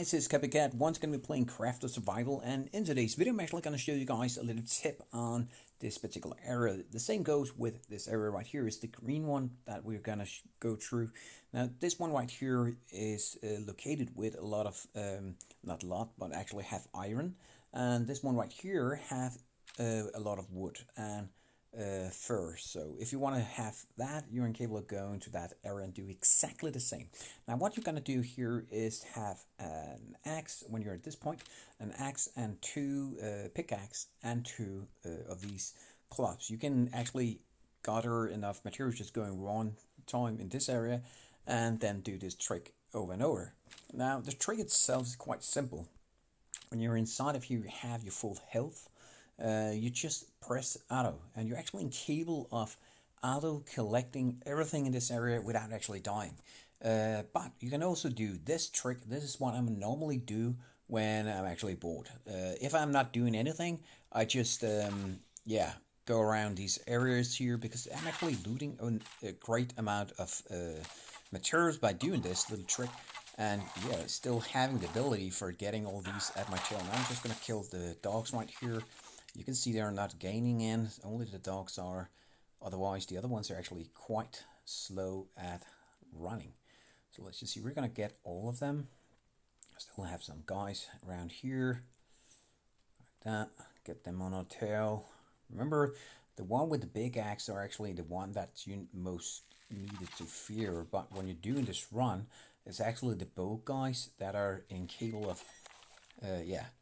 guys, it's Copycat. Once going to be playing Craft of Survival, and in today's video I'm actually going to show you guys a little tip on this particular area. The same goes with this area right here. Is the green one that we're going to go through. Now this one right here is located with a lot of, not a lot, but actually have iron. And this one right here have a lot of wood and fur. So if you want to have that, you're capable of going to that area and do exactly the same. Now what you're going to do here is have an axe when you're at this point, an axe and two pickaxe and two of these clubs. You can actually gather enough materials just going one time in this area and then do this trick over and over. Now the trick itself is quite simple. When you're inside of here, you have your full health. You just press auto and you're actually capable of auto collecting everything in this area without actually dying. But you can also do this trick. This is what I normally do when I'm actually bored. If I'm not doing anything, I just go around these areas here because I'm actually looting a great amount of materials by doing this little trick. And yeah, still having the ability for getting all these at my tail. Now I'm just gonna kill the dogs right here. You can see they're not gaining in, only the dogs are. Otherwise, the other ones are actually quite slow at running. So let's just see, we're gonna get all of them. Still have some guys around here. Like that, get them on our tail. Remember, the one with the big axe are actually the one that you most needed to fear. But when you're doing this run, it's actually the bow guys that are incapable of,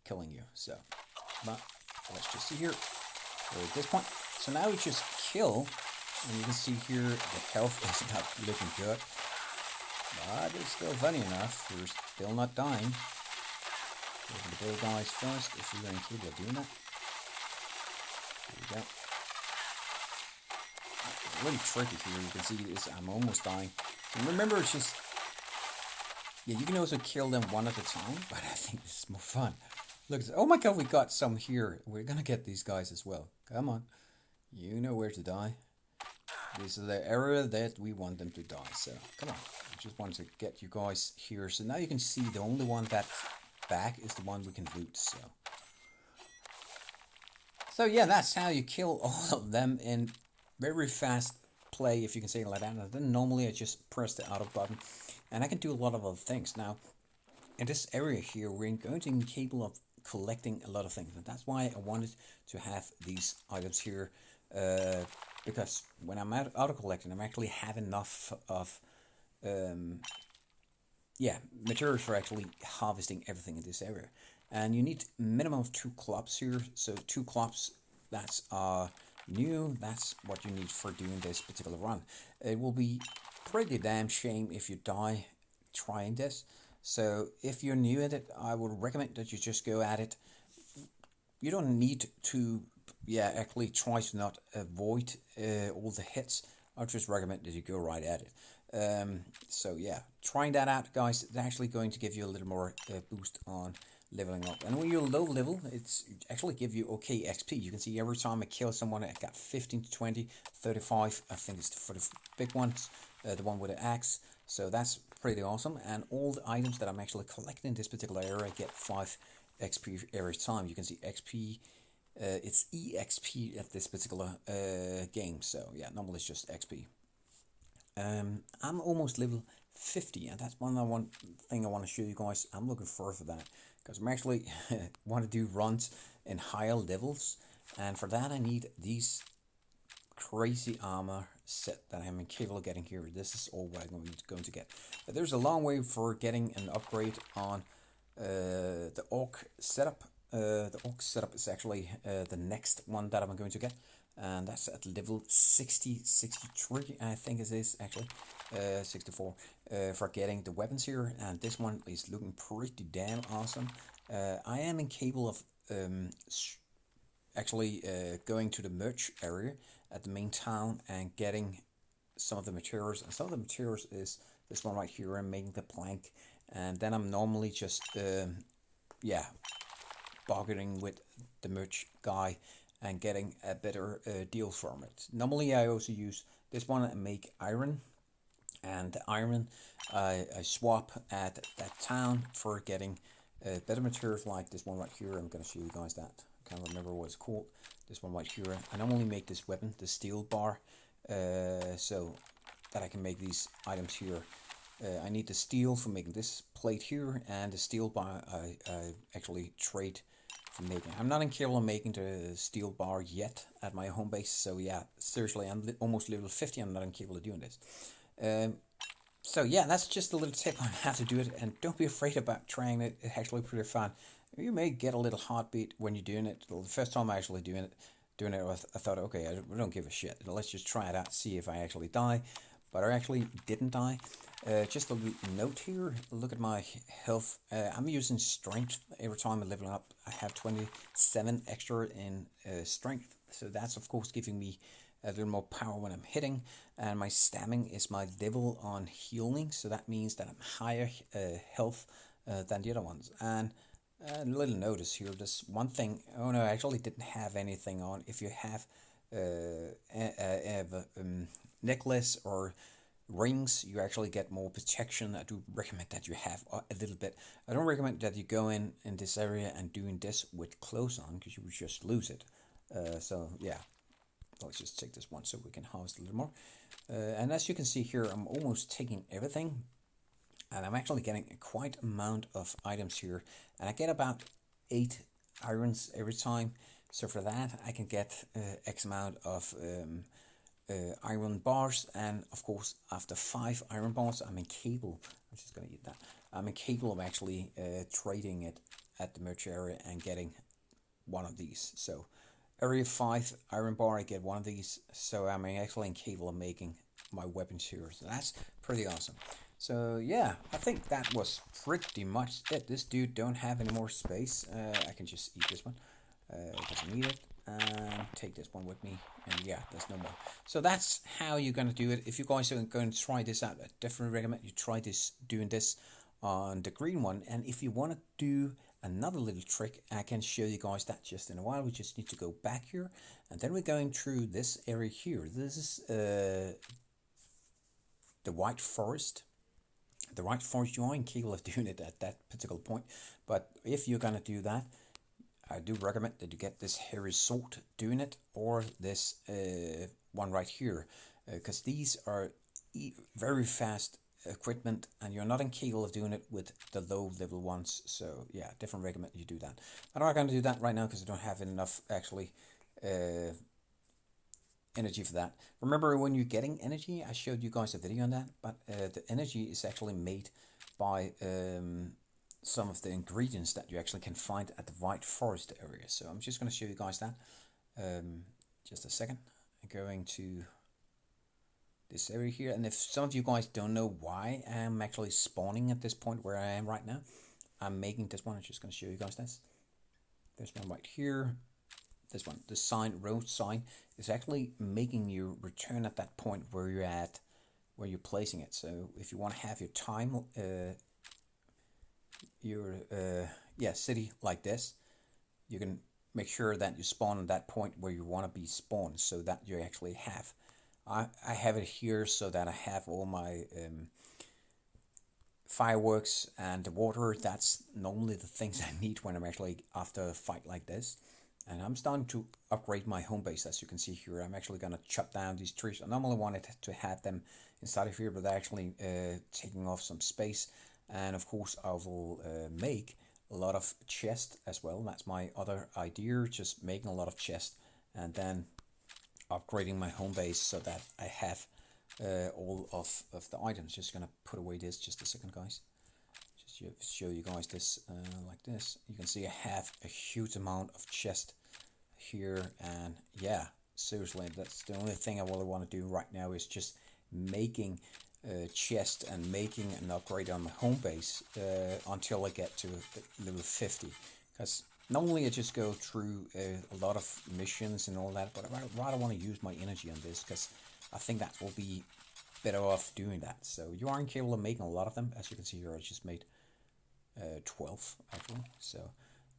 killing you. So, but let's just see here. We're at this point. So now we just kill, and you can see here the health is not looking good. But it's still funny enough. We're still not dying. Go for the bow guys first, if you're incapable of doing that. There we go. It's really tricky here. You can see this. I'm almost dying. And remember, it's just, yeah, you can also kill them one at a time, but I think this is more fun. Look, oh my god, we got some here. We're gonna get these guys as well. Come on. You know where to die. This is the area that we want them to die, so come on. I just want to get you guys here. So now you can see the only one that's back is the one we can loot, so. So yeah, that's how you kill all of them in very fast play, if you can say it like that. And then normally I just press the auto button. And I can do a lot of other things. Now, in this area here, we're going to be capable of collecting a lot of things. And that's why I wanted to have these items here. Because when I'm auto collecting, I'm actually have enough of materials for actually harvesting everything in this area. And you need minimum of 2 clubs here. So 2 clubs, that's new. That's what you need for doing this particular run. It will be pretty damn shame if you die trying this. So if you're new at it, I would recommend that you just go at it. You don't need to actually try to not avoid all the hits. I just recommend that you go right at it. So yeah, trying that out, guys. It's actually going to give you a little more boost on leveling up. And when you're low level, it's actually give you okay XP. You can see every time I kill someone, I got 15 to 20, 35. I think it's for the big ones, the one with the axe. So that's pretty awesome. And all the items that I'm actually collecting in this particular area get 5 XP every time. You can see XP, it's EXP at this particular game. So yeah, normally it's just XP. I'm almost level 50, and that's one thing I want to show you guys. I'm looking forward for that because I'm actually want to do runs in higher levels, and for that I need these crazy armor set that I'm capable of getting here. This is all what I'm going to get. But there's a long way for getting an upgrade on the orc setup. The orc setup is actually the next one that I'm going to get. And that's at level 60, 63, I think it is actually, 64, for getting the weapons here. And this one is looking pretty damn awesome. I am incapable of actually going to the merch area at the main town and getting some of the materials. And some of the materials is this one right here. I'm making the plank. And then I'm normally just, bargaining with the merch guy and getting a better deal from it. Normally I also use this one and make iron, and the iron I swap at that town for getting better materials like this one right here. I'm going to show you guys that. I can't remember what it's called. This one right here. I normally make this weapon, the steel bar, so that I can make these items here. I need the steel for making this plate here, and the steel bar I actually trade for making. I'm not incapable of making the steel bar yet at my home base, so yeah, seriously, I'm almost level 50. I'm not incapable of doing this. So yeah, that's just a little tip on how to do it, and don't be afraid about trying it. It's actually pretty fun. You may get a little heartbeat when you're doing it. The first time I actually doing it, I thought, okay, I don't give a shit. Let's just try it out, see if I actually die. But I actually didn't die. Just a note here. Look at my health. I'm using strength every time I level up. I have 27 extra in strength, so that's of course giving me a little more power when I'm hitting, and my stamina is my level on healing, so that means that I'm higher health than the other ones. And a little notice here, this one thing, oh no, I actually didn't have anything on. If you have a necklace or rings, you actually get more protection. I do recommend that you have a little bit. I don't recommend that you go in this area and doing this with clothes on, because you would just lose it. So yeah, let's just take this one so we can harvest a little more. And as you can see here, I'm almost taking everything, and I'm actually getting a quite amount of items here, and I get about 8 irons every time. So for that I can get X amount of iron bars, and of course after 5 iron bars I'm incapable, I'm just gonna eat that, I'm incapable of actually trading it at the merch area and getting one of these. So every 5 iron bar I get one of these, so I'm actually incapable of making my weapons here. So that's pretty awesome. So yeah, I think that was pretty much it. This dude don't have any more space. I can just eat this one. Doesn't need it. And take this one with me. And yeah, there's no more. So that's how you're going to do it. If you guys are going to try this out, I definitely recommend you try doing this on the green one. And if you want to do another little trick, I can show you guys that just in a while. We just need to go back here, and then we're going through this area here. This is the white forest. The white forest, you are incapable of doing it at that particular point, but if you're gonna do that, I do recommend that you get this hairy sword doing it, or this one right here, because these are very fast equipment, and you're not incapable of doing it with the low level ones. So yeah, definitely recommend you do that. I'm not going to do that right now because I don't have enough actually energy for that. Remember, when you're getting energy, I showed you guys a video on that, but the energy is actually made by some of the ingredients that you actually can find at the white forest area. So I'm just going to show you guys that. Just a second. I'm going to this area here, and if some of you guys don't know why I'm actually spawning at this point where I am right now, I'm making this one. I'm just going to show you guys this. There's one right here. This one, the sign, road sign, is actually making you return at that point where you're at, where you're placing it. So if you want to have your time, city like this, you can make sure that you spawn at that point where you want to be spawned, so that you actually have. I have it here so that I have all my fireworks and the water. That's normally the things I need when I'm actually after a fight like this. And I'm starting to upgrade my home base, as you can see here. I'm actually going to chop down these trees. I normally wanted to have them inside of here, but they're actually taking off some space. And of course I will make a lot of chests as well. That's my other idea, just making a lot of chests and then upgrading my home base so that I have all of the items. Just gonna put away this just a second, guys. Just show you guys this like this. You can see I have a huge amount of chest here, and yeah, seriously, that's the only thing I really want to do right now is just making chest and making an upgrade on my home base until I get to level 50, because normally I just go through a lot of missions and all that, but I rather want to use my energy on this because I think that will be better off doing that. So you are capable of making a lot of them. As you can see here, I just made 12 actually. So,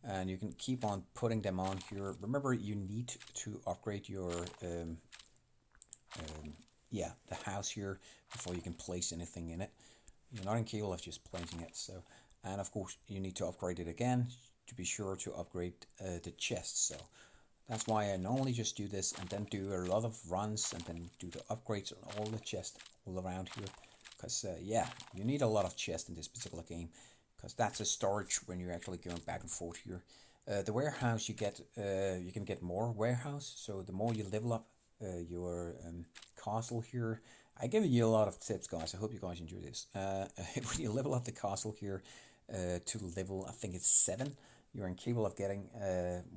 and you can keep on putting them on here. Remember, you need to upgrade your the house here before you can place anything in it. You're not incapable of just placing it. So, and of course you need to upgrade it again to be sure to upgrade the chest. So that's why I normally just do this and then do a lot of runs and then do the upgrades on all the chests all around here. Because yeah, you need a lot of chests in this particular game, because that's a storage when you're actually going back and forth here. The warehouse you can get more warehouse, so the more you level up your castle here. I give you a lot of tips, guys. I hope you guys enjoy this. When you level up the castle here to level, I think it's 7, you're incapable of getting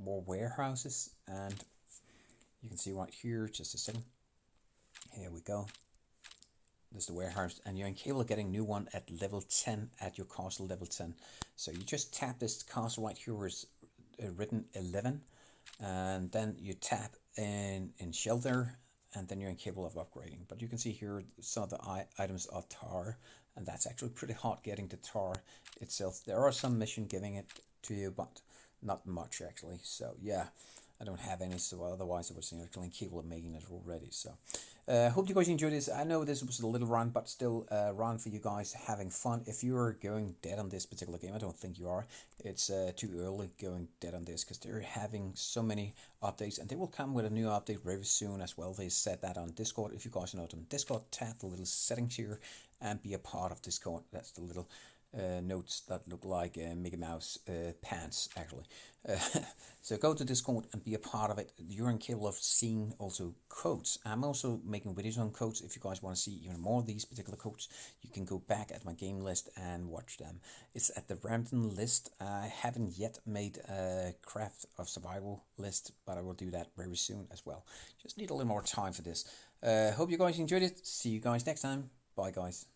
more warehouses, and you can see right here, just a second. Here we go. There's the warehouse, and you're incapable of getting new one at level 10 at your castle level 10. So you just tap this castle right here where it's written 11, and then you tap in shelter, and then you're incapable of upgrading. But you can see here some of the items are tar, and that's actually pretty hard getting the tar itself. There are some mission giving it to you, but not much actually. So yeah, I don't have any, so otherwise I was actually incapable of making it already. So hope you guys enjoyed this. I know this was a little run, but still run for you guys having fun. If you are going dead on this particular game, I don't think you are. It's too early going dead on this, because they're having so many updates, and they will come with a new update very soon as well. They said that on Discord. If you guys are not on Discord, tap the little settings here and be a part of Discord. That's the little notes that look like Mickey Mouse pants actually. So go to Discord and be a part of it. You're incapable of seeing also codes. I'm also making videos on codes. If you guys want to see even more of these particular codes, you can go back at my game list and watch them. It's at the random list. I haven't yet made a craft of survival list, but I will do that very soon as well. Just need a little more time for this. Hope you guys enjoyed it. See you guys next time. Bye guys.